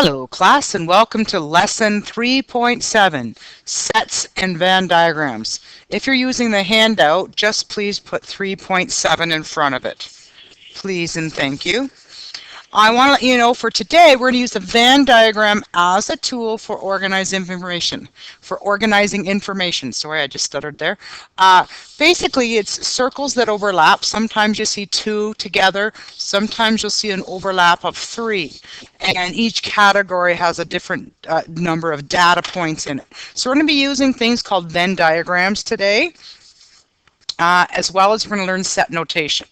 Hello class and welcome to lesson 3.7, sets and Venn diagrams. If you're using the handout, just please put 3.7 in front of it. Please and thank you. I want to let you know for today we're going to use the Venn diagram as a tool for organizing information. Sorry, I just stuttered there. Basically, it's circles that overlap. Sometimes you see two together. Sometimes you'll see an overlap of three. And each category has a different number of data points in it. So we're going to be using things called Venn diagrams today. As well as we're going to learn set notation.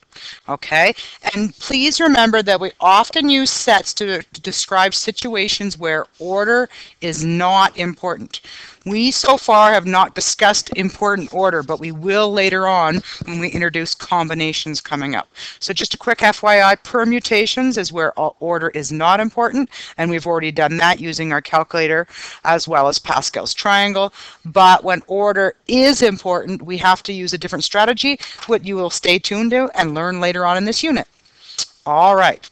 Okay, and please remember that we often use sets to describe situations where order is not important. We so far have not discussed important order, but we will later on when we introduce combinations coming up. So just a quick FYI, permutations is where order is not important, and we've already done that using our calculator as well as Pascal's triangle. But when order is important, we have to use a different strategy, what you will stay tuned to and learn later on in this unit. All right.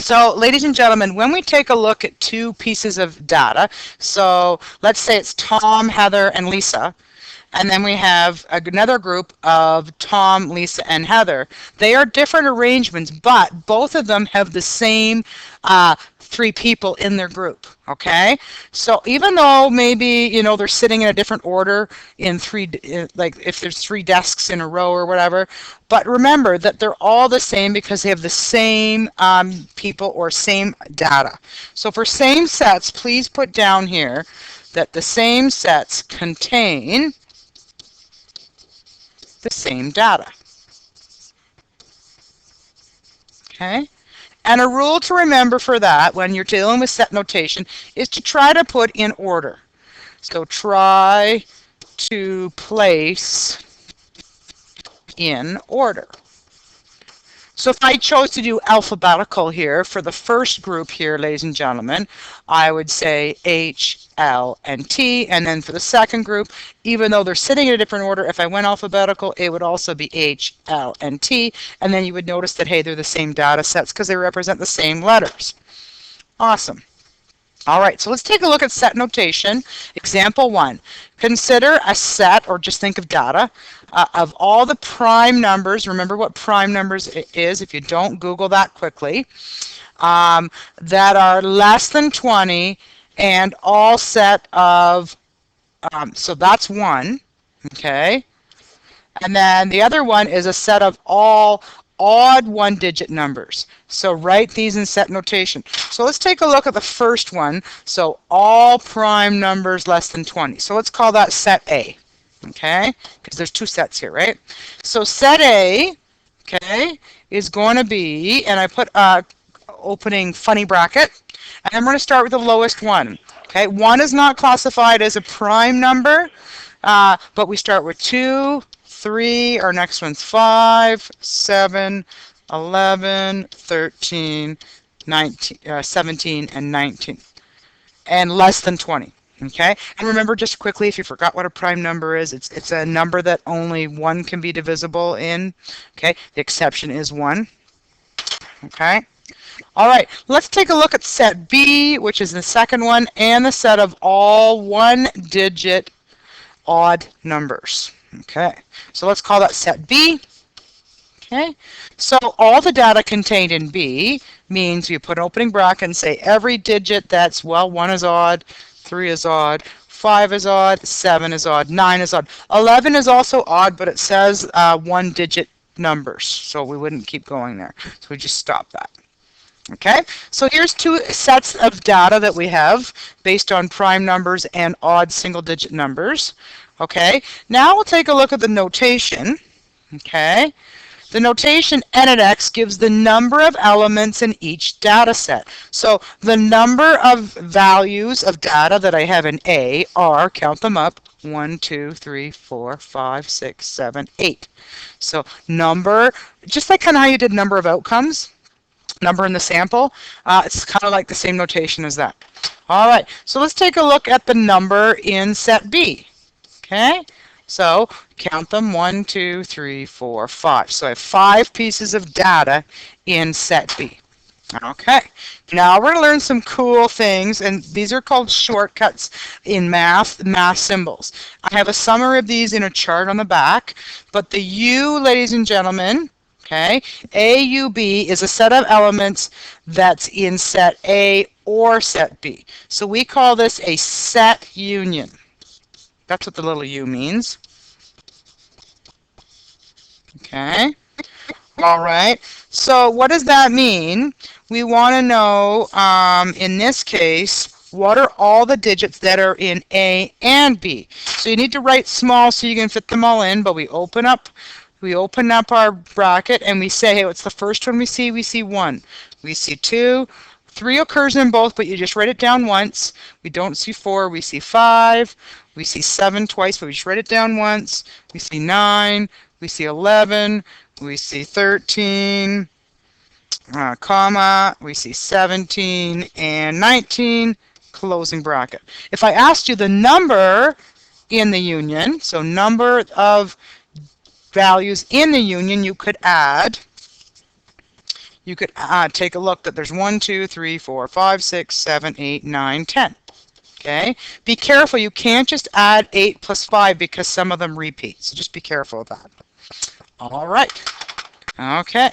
So, ladies and gentlemen, when we take a look at two pieces of data, so let's say it's Tom, Heather, and Lisa, and then we have another group of Tom, Lisa, and Heather. They are different arrangements, but both of them have the same three people in their group, okay? So even though maybe, you know, they're sitting in a different order in like if there's three desks in a row or whatever, but remember that they're all the same because they have the same people or same data. So for same sets, please put down here that the same sets contain the same data. Okay? And a rule to remember for that when you're dealing with set notation is to try to put in order. So try to place in order. So if I chose to do alphabetical here for the first group here, ladies and gentlemen, I would say H, L, and T. And then for the second group, even though they're sitting in a different order, if I went alphabetical, it would also be H, L, and T. And then you would notice that, hey, they're the same data sets because they represent the same letters. Awesome. All right, so let's take a look at set notation. Example 1. Consider a set, or just think of data, of all the prime numbers. Remember what prime numbers is if you don't Google that quickly. That are less than 20 and all set of, so that's one, okay? And then the other one is a set of all odd one-digit numbers. So write these in set notation. So let's take a look at the first one. So all prime numbers less than 20. So let's call that set A, okay? Because there's two sets here, right? So set A, okay, is going to be, and I put opening funny bracket, and I'm going to start with the lowest one. Okay, 1 is not classified as a prime number, but we start with 2, 3, our next one's 5, 7, 11, 13, 19, 17, and 19. And less than 20. Okay, and remember just quickly, if you forgot what a prime number is, it's a number that only 1 can be divisible in. Okay, the exception is 1. Okay. All right, let's take a look at set B, which is the second one, and the set of all one-digit odd numbers. Okay, so let's call that set B. Okay, so all the data contained in B means you put an opening bracket and say every digit that's, well, 1 is odd, 3 is odd, 5 is odd, 7 is odd, 9 is odd. 11 is also odd, but it says one-digit numbers, so we wouldn't keep going there. So we just stop that. Okay, so here's two sets of data that we have based on prime numbers and odd single-digit numbers. Okay, now we'll take a look at the notation. Okay, the notation n at x gives the number of elements in each data set. So the number of values of data that I have in A are, count them up, 1, 2, 3, 4, 5, 6, 7, 8. So number, just like kind of how you did number of outcomes, number in the sample, it's kind of like the same notation as that. All right, so let's take a look at the number in set B. Okay, so count them, 1, 2, 3, 4, 5. So I have 5 pieces of data in set B. Okay, now we're going to learn some cool things, and these are called shortcuts in math symbols. I have a summary of these in a chart on the back, but the U, ladies and gentlemen, okay, AUB is a set of elements that's in set A or set B. So we call this a set union. That's what the little u means. Okay. All right. So what does that mean? We want to know, in this case, what are all the digits that are in A and B? So you need to write small so you can fit them all in, but we open up our bracket and we say, hey, what's the first one we see? We see 1. We see 2. 3 occurs in both, but you just write it down once. We don't see 4. We see 5. We see 7 twice, but we just write it down once. We see 9. We see 11. We see 13, comma, we see 17 and 19, closing bracket. If I asked you the number in the union, so number of values in the union, you could take a look that there's 1, 2, 3, 4, 5, 6, 7, 8, 9, 10. Okay, be careful, you can't just add 8 plus 5 because some of them repeat, so just be careful of that. All right. Okay.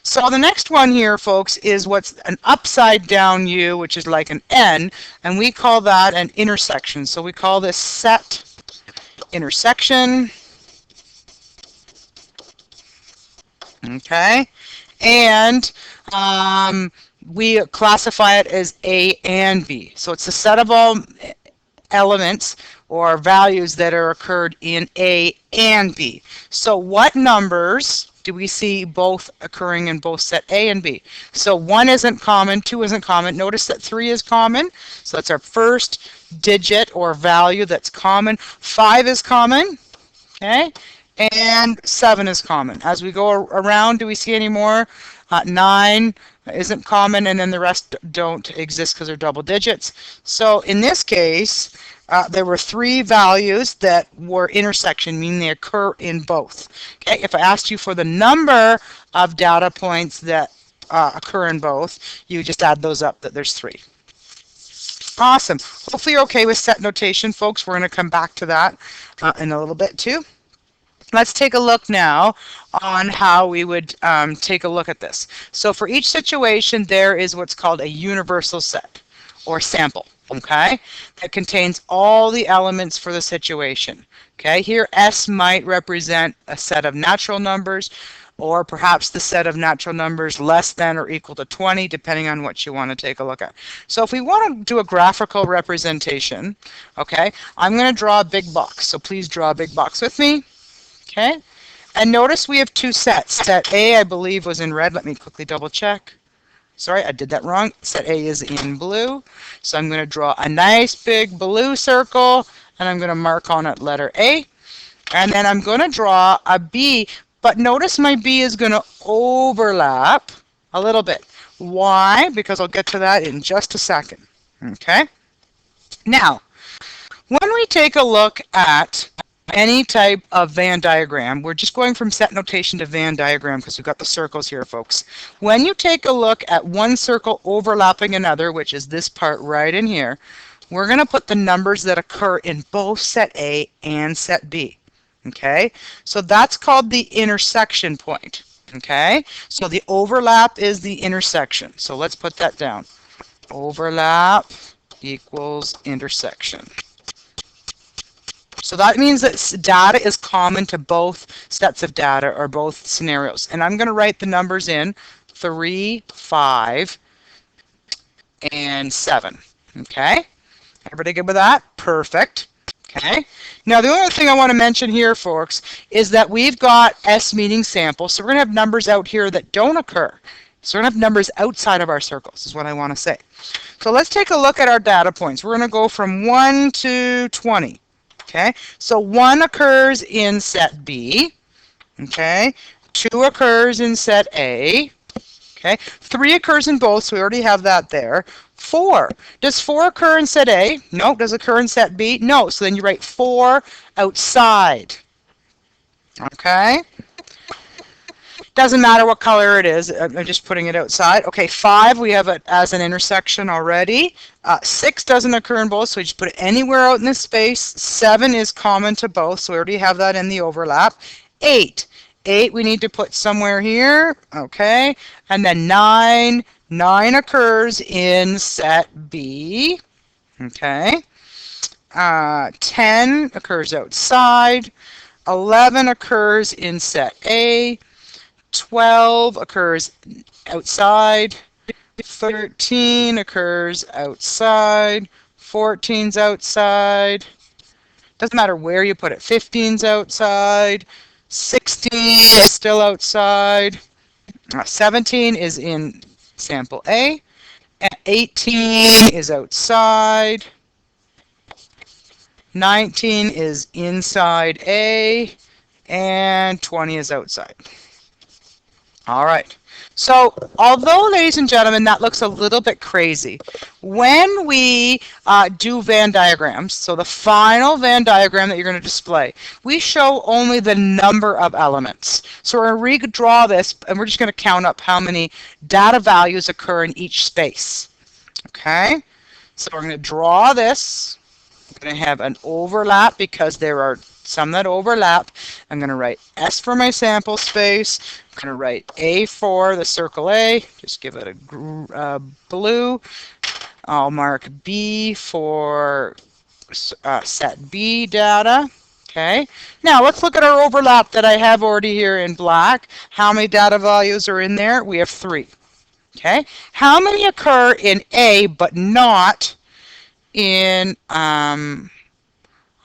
So the next one here, folks, is what's an upside down U, which is like an N, and we call that an intersection. So we call this set intersection. Okay. And we classify it as A and B. So it's a set of all elements or values that are occurred in A and B. So what numbers do we see both occurring in both set A and B? So 1 isn't common, 2 isn't common. Notice that 3 is common. So that's our first digit or value that's common. 5 is common. Okay. And 7 is common. As we go around, do we see any more? 9 isn't common, and then the rest don't exist because they're double digits. So in this case, there were 3 values that were intersection, meaning they occur in both. Okay, if I asked you for the number of data points that occur in both, you just add those up, that there's 3. Awesome. Hopefully you're okay with set notation, folks. We're going to come back to that in a little bit too. Let's take a look now on how we would take a look at this. So for each situation, there is what's called a universal set or sample, okay, that contains all the elements for the situation. Okay, here S might represent a set of natural numbers, or perhaps the set of natural numbers less than or equal to 20, depending on what you want to take a look at. So if we want to do a graphical representation, okay, I'm going to draw a big box. So please draw a big box with me. Okay, and notice we have 2 sets. Set A, I believe, was in red. Let me quickly double check. Sorry, I did that wrong. Set A is in blue. So I'm going to draw a nice big blue circle, and I'm going to mark on it letter A. And then I'm going to draw a B, but notice my B is going to overlap a little bit. Why? Because I'll get to that in just a second. Okay, now, when we take a look at any type of Venn diagram, we're just going from set notation to Venn diagram because we've got the circles here, folks. When you take a look at one circle overlapping another, which is this part right in here, we're going to put the numbers that occur in both set A and set B. Okay, so that's called the intersection point. Okay, so the overlap is the intersection. So let's put that down. Overlap equals intersection. So that means that data is common to both sets of data or both scenarios. And I'm going to write the numbers in 3, 5, and 7. Okay? Everybody good with that? Perfect. Okay? Now the only thing I want to mention here, folks, is that we've got S meaning sample. So we're going to have numbers out here that don't occur. So we're going to have numbers outside of our circles, is what I want to say. So let's take a look at our data points. We're going to go from 1 to 20. Okay, so 1 occurs in set B. Okay, 2 occurs in set A. Okay, 3 occurs in both, so we already have that there. 4. Does 4 occur in set A? No. Does it occur in set B? No. So then you write 4 outside. Okay. Doesn't matter what color it is. I'm just putting it outside. Okay, 5, we have it as an intersection already. 6 doesn't occur in both, so we just put it anywhere out in the space. 7 is common to both, so we already have that in the overlap. 8. 8 we need to put somewhere here. Okay, and then 9. 9 occurs in set B. Okay. 10 occurs outside. 11 occurs in set A. 12 occurs outside. 13 occurs outside. 14's outside. Doesn't matter where you put it. 15's outside. 16 is still outside. 17 is in sample A. 18 is outside. 19 is inside A. And 20 is outside. All right. So, although, ladies and gentlemen, that looks a little bit crazy, when we do Venn diagrams, so the final Venn diagram that you're going to display, we show only the number of elements. So we're going to redraw this, and we're just going to count up how many data values occur in each space. Okay? So we're going to draw this. I'm going to have an overlap because there are some that overlap. I'm going to write S for my sample space. I'm going to write A for the circle A. Just give it a blue. I'll mark B for set B data. Okay. Now let's look at our overlap that I have already here in black. How many data values are in there? We have 3. Okay. How many occur in A but not in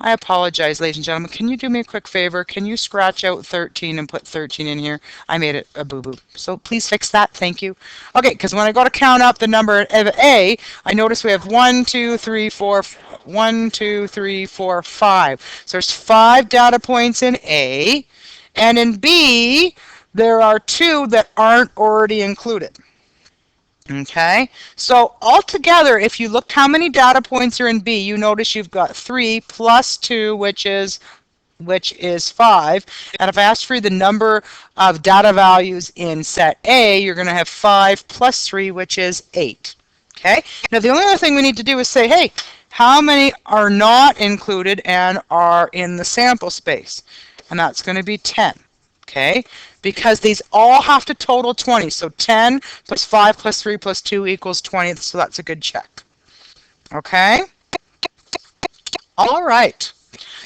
I apologize, ladies and gentlemen. Can you do me a quick favor? Can you scratch out 13 and put 13 in here? I made it a boo-boo. So please fix that. Thank you. Okay, because when I go to count up the number of A, I notice we have 1, 2, 3, 4, 1, 2, 3, 4, 5. So there's 5 data points in A. And in B, there are 2 that aren't already included. Okay, so altogether, if you look how many data points are in B, you notice you've got 3 plus 2, which is 5. And if I ask for the number of data values in set A, you're going to have 5 plus 3, which is 8. Okay, now the only other thing we need to do is say, hey, how many are not included and are in the sample space? And that's going to be 10. Okay, because these all have to total 20. So 10 plus 5 plus 3 plus 2 equals 20. So that's a good check. Okay? All right.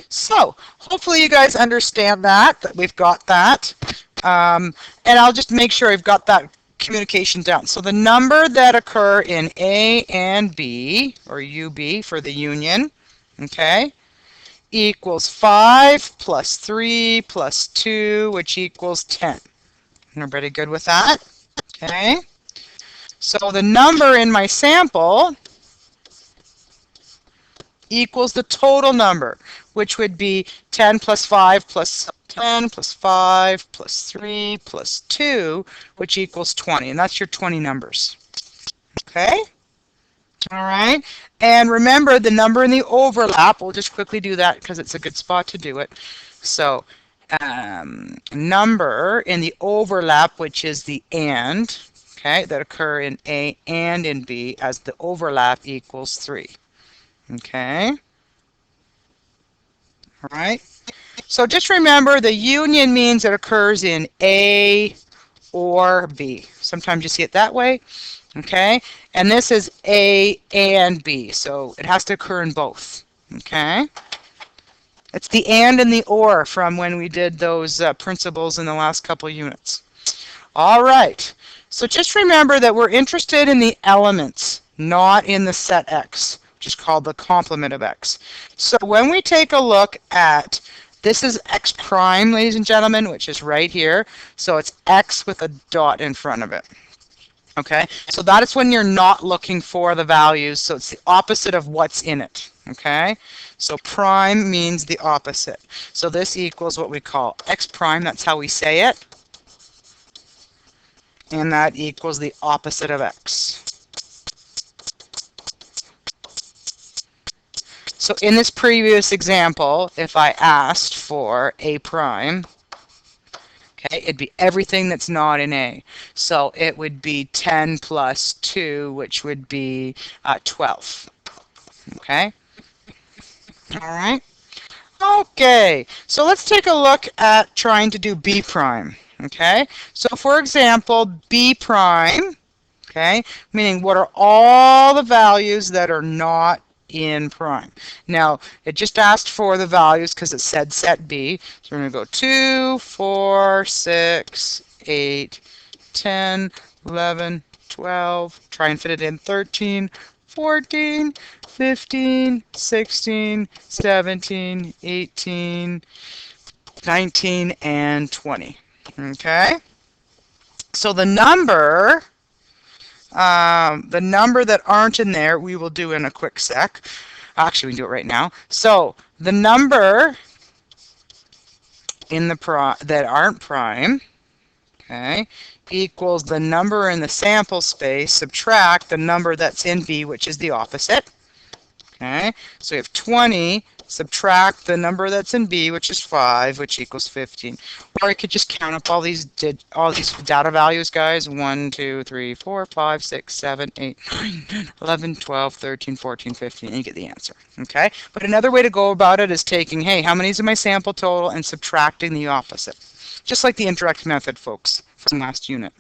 So hopefully you guys understand that we've got that. And I'll just make sure I've got that communication down. So the number that occur in A and B, or UB for the union, okay, equals 5 plus 3 plus 2, which equals 10. Everybody good with that? Okay. So the number in my sample equals the total number, which would be 10 plus 5 plus 10 plus 5 plus 3 plus 2, which equals 20. And that's your 20 numbers. Okay? All right, and remember the number in the overlap, we'll just quickly do that because it's a good spot to do it. So number in the overlap, which is the and, okay, that occur in A and in B, as the overlap equals 3. Okay, all right, so just remember the union means it occurs in A or B. Sometimes you see it that way. Okay, and this is A and B, so it has to occur in both. Okay, it's the and the or from when we did those principles in the last couple units. All right, so just remember that we're interested in the elements, not in the set X, which is called the complement of X. So when we take a look at, this is X prime, ladies and gentlemen, which is right here. So it's X with a dot in front of it. Okay, so that is when you're not looking for the values, so it's the opposite of what's in it. Okay, so prime means the opposite. So this equals what we call X prime, that's how we say it. And that equals the opposite of X. So in this previous example, if I asked for A prime, Okay, it'd be everything that's not in A. So it would be 10 plus 2, which would be 12. Okay, all right. Okay, so let's take a look at trying to do B prime. Okay, so for example, B prime, okay, meaning what are all the values that are not in prime. Now, it just asked for the values because it said set B. So we're going to go 2, 4, 6, 8, 10, 11, 12, try and fit it in 13, 14, 15, 16, 17, 18, 19, and 20. Okay? So the number that aren't in there, we will do in a quick sec. Actually, we can do it right now. So the number in the that aren't prime, okay, equals the number in the sample space, subtract the number that's in B, which is the opposite. Okay, so we have 20, subtract the number that's in B, which is 5, which equals 15. Or I could just count up all these data values, guys. 1, 2, 3, 4, 5, 6, 7, 8, 9, 10, 11, 12, 13, 14, 15, and you get the answer. Okay, but another way to go about it is taking, hey, how many is in my sample total, and subtracting the opposite. Just like the indirect method, folks, from last unit.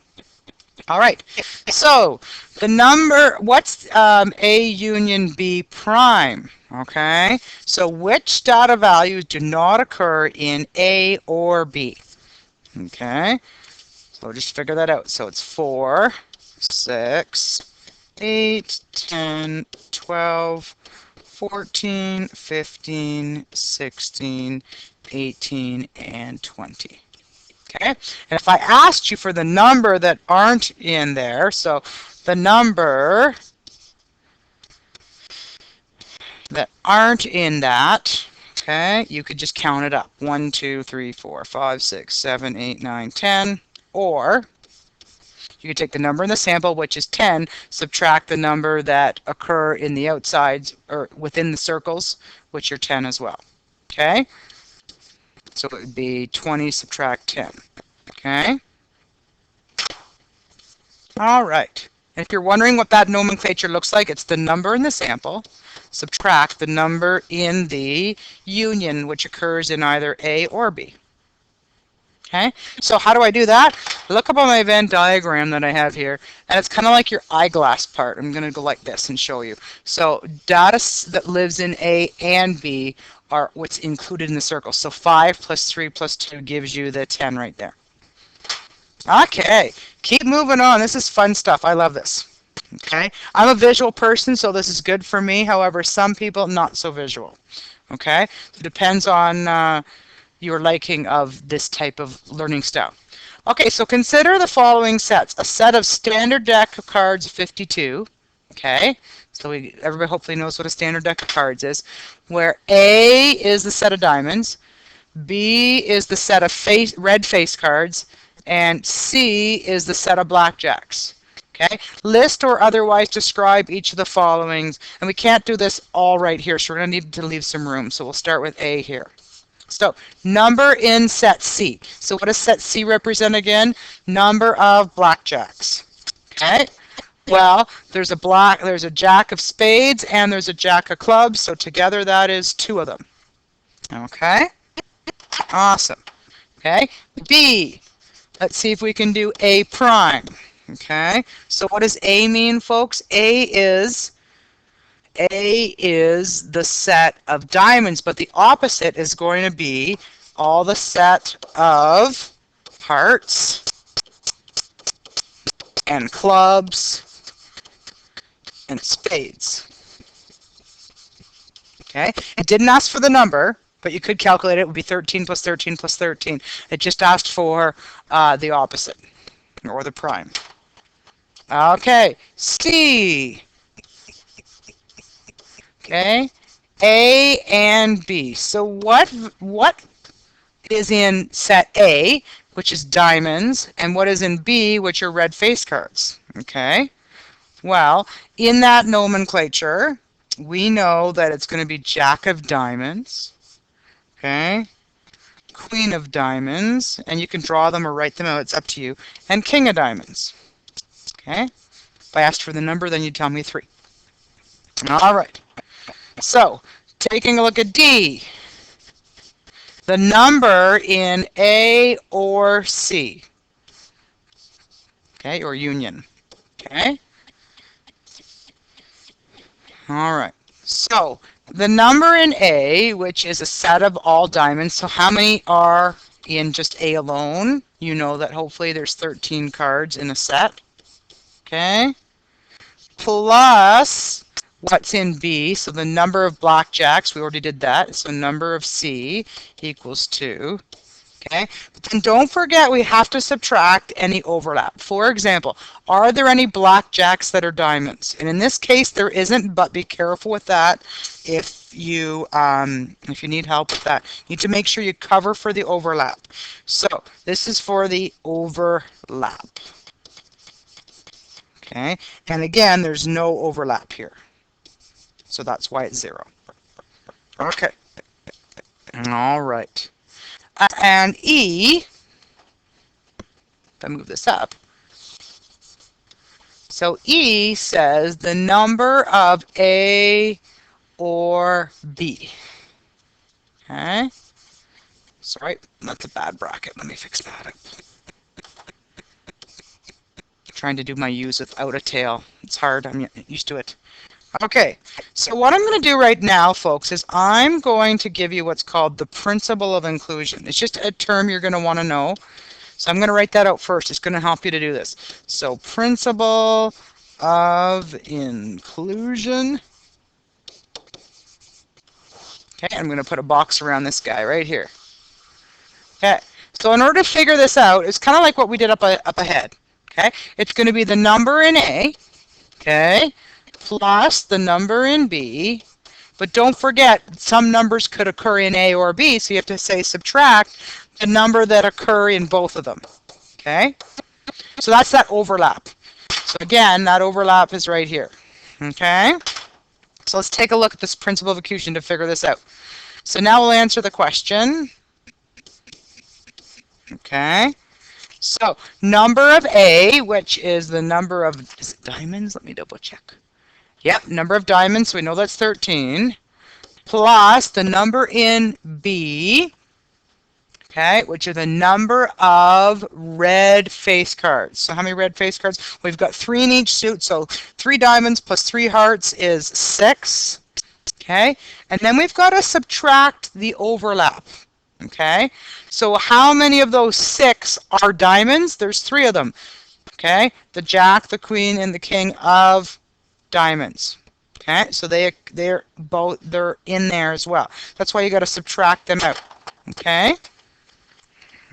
All right, so the number, what's A union B prime? Okay, so which data values do not occur in A or B? Okay, so just figure that out. So it's 4, 6, 8, 10, 12, 14, 15, 16, 18, and 20. Okay, and if I asked you for the number that aren't in there, so the number that aren't in that, okay, you could just count it up. 1, 2, 3, 4, 5, 6, 7, 8, 9, 10. Or you could take the number in the sample, which is 10, subtract the number that occur in the outsides or within the circles, which are 10 as well. Okay, so it would be 20 subtract 10. Okay. All right. And if you're wondering what that nomenclature looks like, it's the number in the sample, subtract the number in the union, which occurs in either A or B. Okay, so how do I do that? Look up on my Venn diagram that I have here, and it's kind of like your eyeglass part. I'm going to go like this and show you. So data that lives in A and B are what's included in the circle. So 5 plus 3 plus 2 gives you the 10 right there. Okay, keep moving on. This is fun stuff. I love this. Okay, I'm a visual person, so this is good for me. However, some people not so visual. Okay, it depends on your liking of this type of learning style. Okay, so consider the following sets. A set of standard deck of cards, 52. Okay, so everybody hopefully knows what a standard deck of cards is, where A is the set of diamonds, B is the set of red face cards, and C is the set of blackjacks. Okay, list or otherwise describe each of the followings, and we can't do this all right here, so we're going to need to leave some room. So we'll start with A here. So number in set C. So what does set C represent again? Number of blackjacks. Okay. Well, there's a jack of spades and there's a jack of clubs, so together that is 2 of them. Okay. Awesome. Okay. B. Let's see if we can do A prime. Okay, so what does A mean, folks? A is the set of diamonds, but the opposite is going to be all the set of hearts and clubs and spades. Okay, it didn't ask for the number, but you could calculate it. It would be 13 plus 13 plus 13. It just asked for the opposite, or the prime. Okay, C. Okay, A and B. So what is in set A, which is diamonds, and what is in B, which are red face cards? Okay, well, in that nomenclature, we know that it's going to be jack of diamonds, okay, queen of diamonds, and you can draw them or write them out, it's up to you, and king of diamonds. Okay? If I asked for the number, then you tell me 3. All right. So, taking a look at D. The number in A or C. Okay, or union. Okay? All right. So, the number in A, which is a set of all diamonds, so how many are in just A alone? You know that hopefully there's 13 cards in a set. Okay? Plus what's in B, so the number of blackjacks, we already did that, so number of C equals 2. Okay, but then don't forget we have to subtract any overlap. For example, are there any blackjacks that are diamonds? And in this case there isn't, but be careful with that if you need help with that. You need to make sure you cover for the overlap. So this is for the overlap. Okay, and again there's no overlap here. So that's why it's 0. Okay. All right. And E, if I move this up, so E says the number of A or B. Okay. Sorry, that's a bad bracket. Let me fix that up. Trying to do my U's without a tail. It's hard. I'm used to it. Okay, so what I'm going to do right now, folks, is I'm going to give you what's called the principle of inclusion. It's just a term you're going to want to know. So I'm going to write that out first. It's going to help you to do this. So principle of inclusion. Okay, I'm going to put a box around this guy right here. Okay, so in order to figure this out, it's kind of like what we did up ahead. Okay, it's going to be the number in A. Okay, plus the number in B, but don't forget some numbers could occur in A or B, so you have to say subtract the number that occur in both of them. Okay, so that's that overlap. So again, that overlap is right here. Okay, so let's take a look at this principle of inclusion to figure this out. So now we'll answer the question. Okay, so number of A, which is the number of, is it diamonds? Let me double check. Yep, number of diamonds, so we know that's 13, plus the number in B, okay, which is the number of red face cards. So how many red face cards? We've got 3 in each suit, so 3 diamonds plus 3 hearts is 6, okay? And then we've got to subtract the overlap, okay? So how many of those 6 are diamonds? There's 3 of them, okay? The jack, the queen, and the king of diamonds. Okay, so they're in there as well. That's why you got to subtract them out. Okay,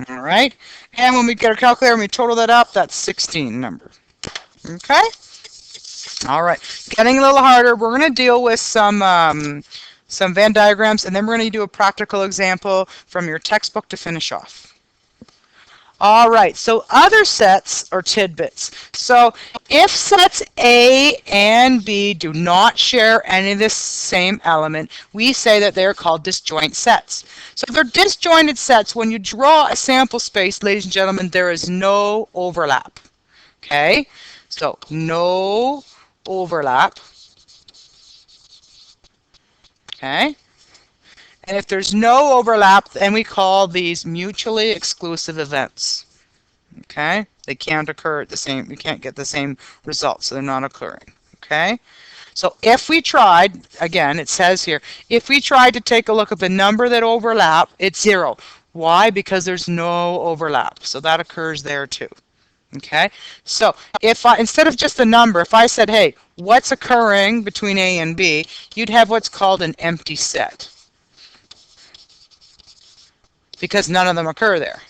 all right, and when we get our calculator and we total that up, that's 16 number. Okay, all right, getting a little harder. We're going to deal with some Venn diagrams, and then we're going to do a practical example from your textbook to finish off. All right, so other sets or tidbits. So if sets A and B do not share any of this same element, we say that they're called disjoint sets. So if they're disjointed sets, when you draw a sample space, ladies and gentlemen, there is no overlap. Okay, so no overlap. Okay. And if there's no overlap, then we call these mutually exclusive events. Okay? They can't occur at the same, we can't get the same results, so they're not occurring. Okay? So if we tried, again, it says here, if we tried to take a look at the number that overlap, it's 0. Why? Because there's no overlap. So that occurs there too. Okay? So if I, instead of just the number, if I said, hey, what's occurring between A and B, you'd have what's called an empty set, because none of them occur there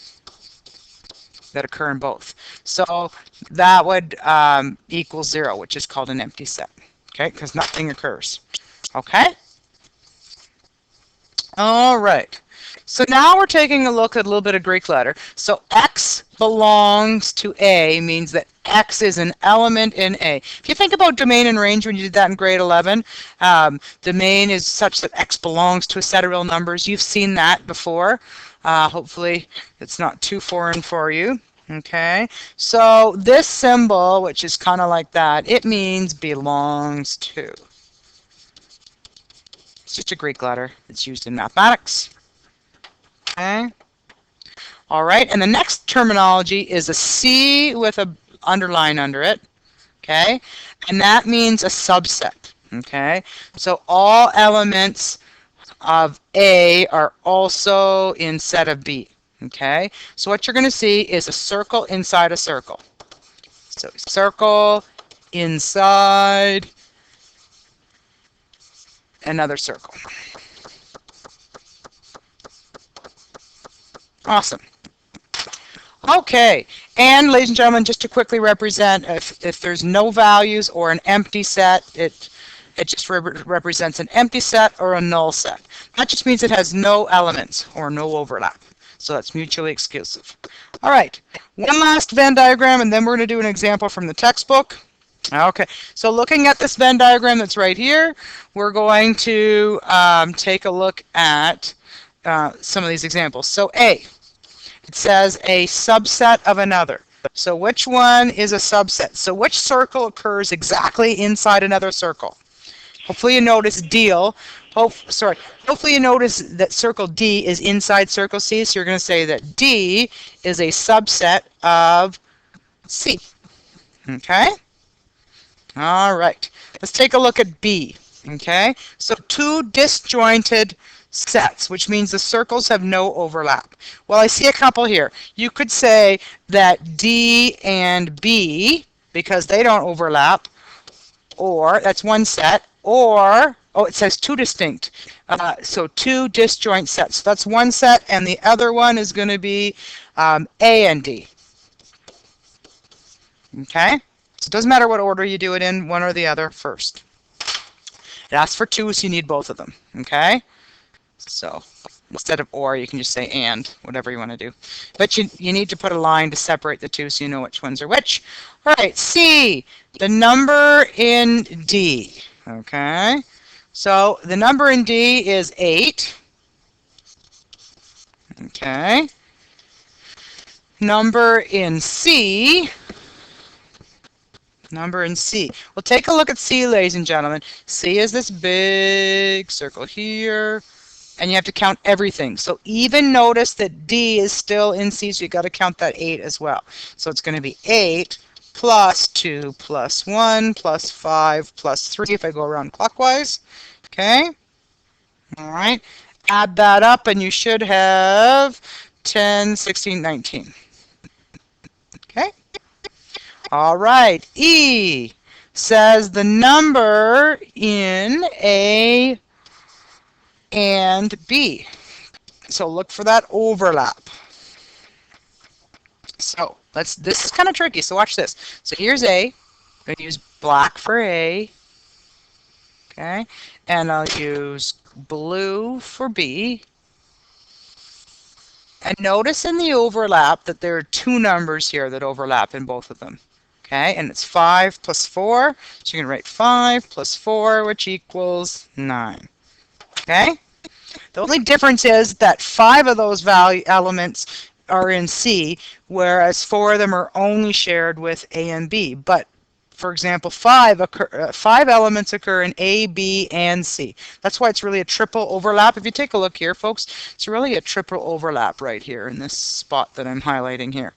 that occur in both. So that would equal 0, which is called an empty set, okay, because nothing occurs. Okay? All right. So now we're taking a look at a little bit of Greek letter. So X belongs to A means that X is an element in A. If you think about domain and range when you did that in grade 11, domain is such that X belongs to a set of real numbers. You've seen that before. Hopefully it's not too foreign for you. Okay, so this symbol, which is kind of like that, it means belongs to. It's just a Greek letter. It's used in mathematics. Okay. All right, and the next terminology is a C with a underline under it. Okay, and that means a subset. Okay, so all elements of A are also in set of B. Okay, so what you're going to see is a circle inside a circle. So circle inside another circle. Awesome. Okay, and ladies and gentlemen, just to quickly represent, if there's no values or an empty set, it just represents an empty set or a null set. That just means it has no elements or no overlap. So that's mutually exclusive. All right, one last Venn diagram, and then we're going to do an example from the textbook. Okay, so looking at this Venn diagram that's right here, we're going to take a look at some of these examples. So A. It says a subset of another. So which one is a subset? So which circle occurs exactly inside another circle? Hopefully you notice hopefully you notice that circle D is inside circle C. So you're going to say that D is a subset of C. Okay? All right. Let's take a look at B. Okay? So two disjointed sets, which means the circles have no overlap. Well, I see a couple here. You could say that D and B, because they don't overlap, or that's one set, or, oh, it says two distinct. So two disjoint sets. So that's one set, and the other one is going to be A and D. Okay? So it doesn't matter what order you do it in, one or the other first. It asks for two, so you need both of them. Okay? So instead of or, you can just say and, whatever you want to do. But you need to put a line to separate the two so you know which ones are which. All right, C, the number in D. Okay, so the number in D is 8. Okay. Number in C. Well, take a look at C, ladies and gentlemen. C is this big circle here. And you have to count everything. So even notice that D is still in C, so you got to count that 8 as well. So it's going to be 8 plus 2 plus 1 plus 5 plus 3 if I go around clockwise. Okay? All right. Add that up and you should have 10, 16, 19. Okay? All right. E says the number in A and B. So look for that overlap. So this is kind of tricky, so watch this. So here's A. I'm going to use black for A. Okay. And I'll use blue for B. And notice in the overlap that there are two numbers here that overlap in both of them. Okay, and it's 5 plus 4. So you can write 5 plus 4, which equals 9. Okay? The only difference is that 5 of those value elements are in C, whereas 4 of them are only shared with A and B. But, for example, 5 elements occur in A, B, and C. That's why it's really a triple overlap. If you take a look here, folks, it's really a triple overlap right here in this spot that I'm highlighting here.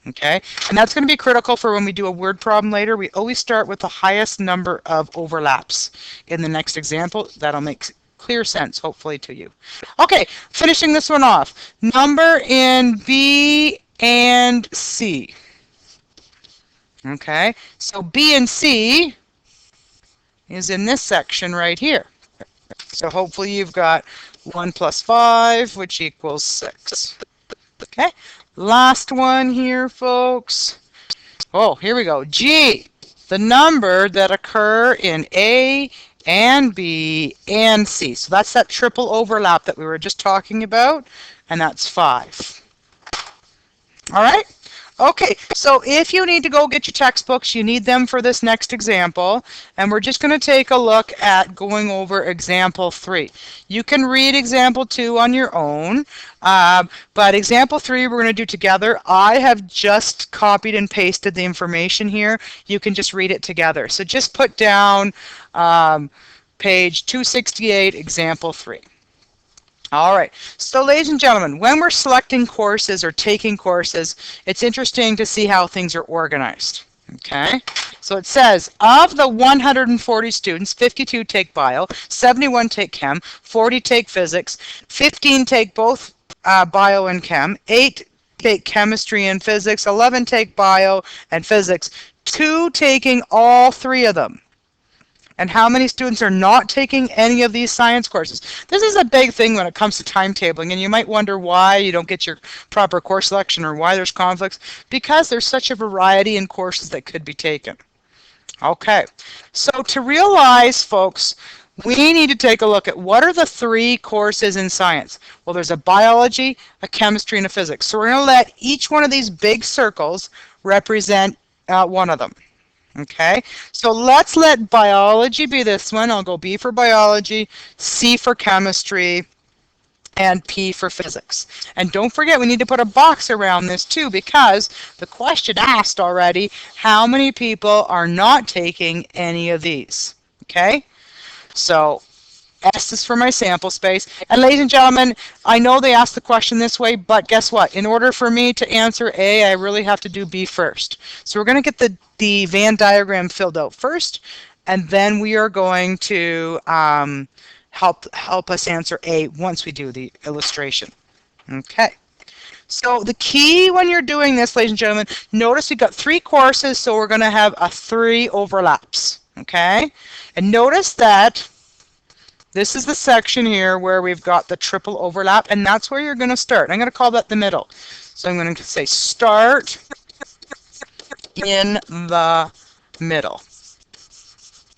Okay, and that's going to be critical for when we do a word problem later. We always start with the highest number of overlaps in the next example. That'll make clear sense, hopefully, to you. Okay, finishing this one off. Number in B and C. Okay, so B and C is in this section right here. So hopefully you've got 1 plus 5, which equals 6. Okay, last one here, folks. Oh, here we go. G, the number that occur in A and B and C. So that's that triple overlap that we were just talking about, and that's 5. All right? Okay, so if you need to go get your textbooks, you need them for this next example. And we're just going to take a look at going over example 3. You can read example 2 on your own, but example 3 we're going to do together. I have just copied and pasted the information here. You can just read it together. So just put down page 268, example 3. All right, so ladies and gentlemen, when we're selecting courses or taking courses, it's interesting to see how things are organized. Okay, so it says of the 140 students, 52 take bio, 71 take chem, 40 take physics, 15 take both bio and chem, 8 take chemistry and physics, 11 take bio and physics, 2 taking all 3 of them. And how many students are not taking any of these science courses? This is a big thing when it comes to timetabling, and you might wonder why you don't get your proper course selection or why there's conflicts. Because there's such a variety in courses that could be taken. Okay, so to realize, folks, we need to take a look at what are the 3 courses in science. Well, there's a biology, a chemistry, and a physics. So we're going to let each one of these big circles represent one of them. Okay, so let's let biology be this one. I'll go B for biology, C for chemistry, and P for physics. And don't forget, we need to put a box around this too, because the question asked already, how many people are not taking any of these? Okay, so S is for my sample space. And ladies and gentlemen, I know they asked the question this way, but guess what? In order for me to answer A, I really have to do B first. So we're going to get the Venn diagram filled out first, and then we are going to help us answer A once we do the illustration. Okay. So the key when you're doing this, ladies and gentlemen, notice we've got 3 courses, so we're going to have 3 overlaps. Okay? And notice that this is the section here where we've got the triple overlap, and that's where you're going to start. I'm going to call that the middle. So I'm going to say start in the middle.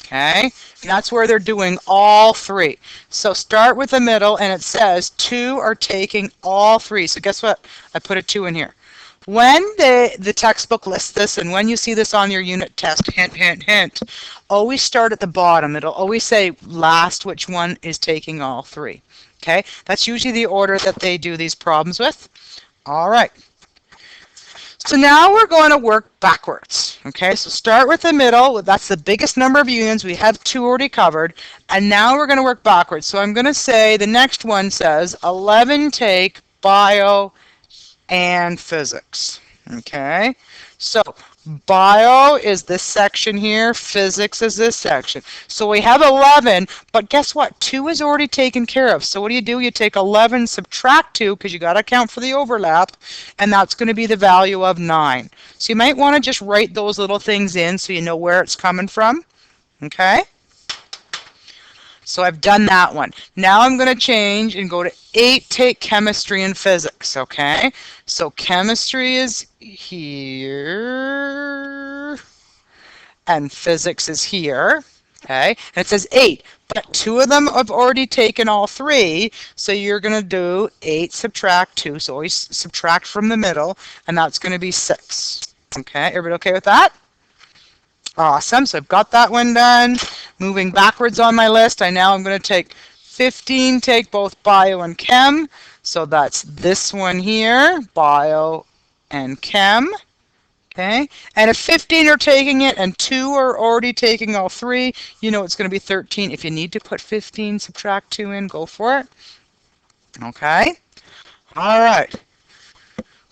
Okay? And that's where they're doing all 3. So start with the middle, and it says 2 are taking all 3. So guess what? I put a 2 in here. When the textbook lists this, and when you see this on your unit test, hint, hint, hint, always start at the bottom. It'll always say last which one is taking all 3. Okay? That's usually the order that they do these problems with. All right. So now we're going to work backwards. Okay? So start with the middle. That's the biggest number of unions. We have 2 already covered. And now we're going to work backwards. So I'm going to say the next one says 11 take bio and physics. Okay, so bio is this section here, physics is this section. So we have 11, but guess what? 2 is already taken care of. So what do? You take 11, subtract 2, because you got to account for the overlap, and that's going to be the value of 9. So you might want to just write those little things in so you know where it's coming from. Okay? So I've done that one. Now I'm going to change and go to 8 take chemistry and physics, okay? So chemistry is here, and physics is here, okay? And it says 8, but 2 of them have already taken all 3, so you're going to do 8 subtract 2, so always subtract from the middle, and that's going to be 6. Okay, everybody okay with that? Awesome, so I've got that one done. Moving backwards on my list, I'm going to take 15, take both bio and chem. So that's this one here, bio and chem. Okay, and if 15 are taking it and 2 are already taking all 3, you know it's going to be 13. If you need to put 15, subtract 2 in, go for it. Okay, all right.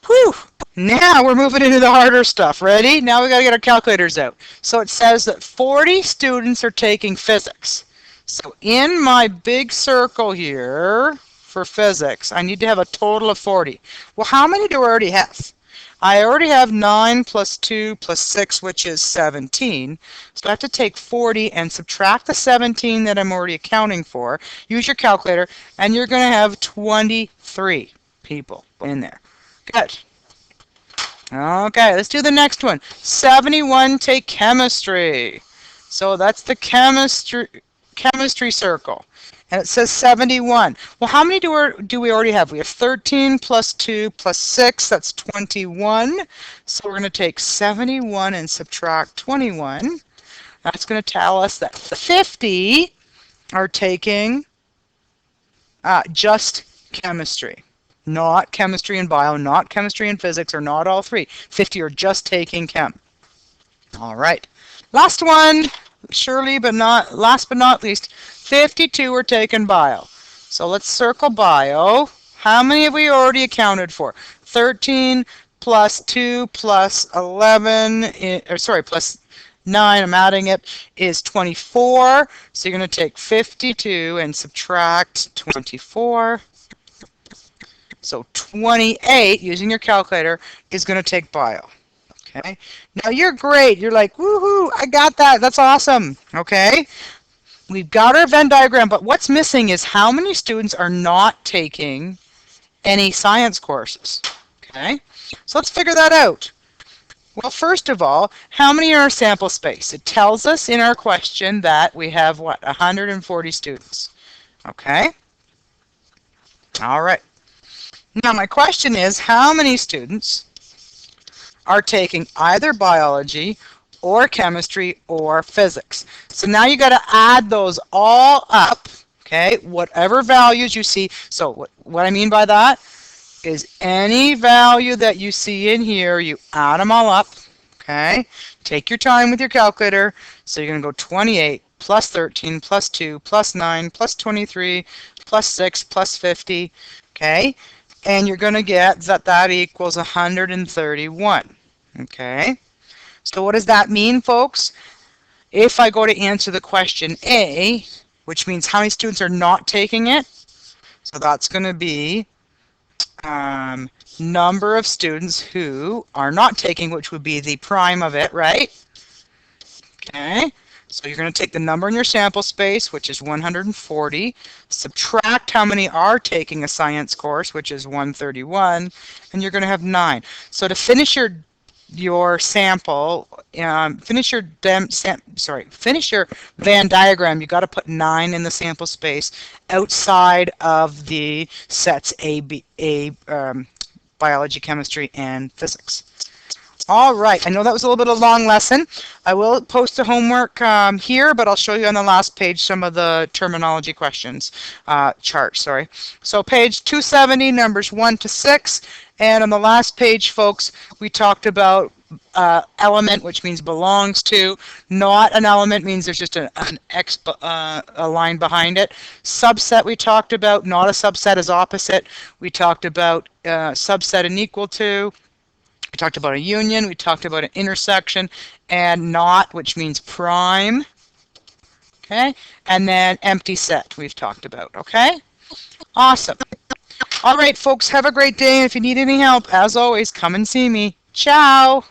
Whew. Now we're moving into the harder stuff. Ready? Now we got to get our calculators out. So it says that 40 students are taking physics. So in my big circle here for physics, I need to have a total of 40. Well, how many do I already have? I already have 9 plus 2 plus 6, which is 17. So I have to take 40 and subtract the 17 that I'm already accounting for. Use your calculator, and you're going to have 23 people in there. Good. Okay, let's do the next one. 71 take chemistry. So that's the chemistry chemistry circle. And it says 71. Well, how many do we already have? We have 13 plus 2 plus 6. That's 21. So we're going to take 71 and subtract 21. That's going to tell us that 50 are taking just chemistry. Not chemistry and bio, not chemistry and physics, or not all three. 50 are just taking chem. All right. Last one, surely, but not last but not least, 52 are taking bio. So let's circle bio. How many have we already accounted for? 13 plus 2 plus 11, plus 9, I'm adding it, is 24. So you're going to take 52 and subtract 24. So 28, using your calculator, is going to take bio. Okay. Now you're great. You're like, woohoo, I got that. That's awesome. Okay. We've got our Venn diagram, but what's missing is how many students are not taking any science courses. Okay. So let's figure that out. Well, first of all, how many are our sample space? It tells us in our question that we have, what, 140 students. Okay. All right. Now my question is, how many students are taking either biology or chemistry or physics? So now you got to add those all up, okay, whatever values you see. So what I mean by that is any value that you see in here, you add them all up, okay? Take your time with your calculator. So you're going to go 28 plus 13 plus 2 plus 9 plus 23 plus 6 plus 50, okay? And you're going to get that equals 131. Okay. So what does that mean, folks? If I go to answer the question A, which means how many students are not taking it, so that's going to be number of students who are not taking, which would be the prime of it, right? Okay. So you're going to take the number in your sample space, which is 140, subtract how many are taking a science course, which is 131, and you're going to have 9. So to finish your sample, finish your Venn diagram, you got to put 9 in the sample space outside of the sets biology, chemistry, and physics. All right, I know that was a little bit of a long lesson. I will post the homework here, but I'll show you on the last page some of the terminology questions, charts, sorry. So page 270, numbers 1 to 6, and on the last page, folks, we talked about element, which means belongs to. Not an element means there's just a line behind it. Subset we talked about, not a subset is opposite. We talked about subset and equal to. We talked about a union, we talked about an intersection, and not, which means prime, okay? And then empty set we've talked about, okay? Awesome. All right, folks, have a great day. If you need any help, as always, come and see me. Ciao.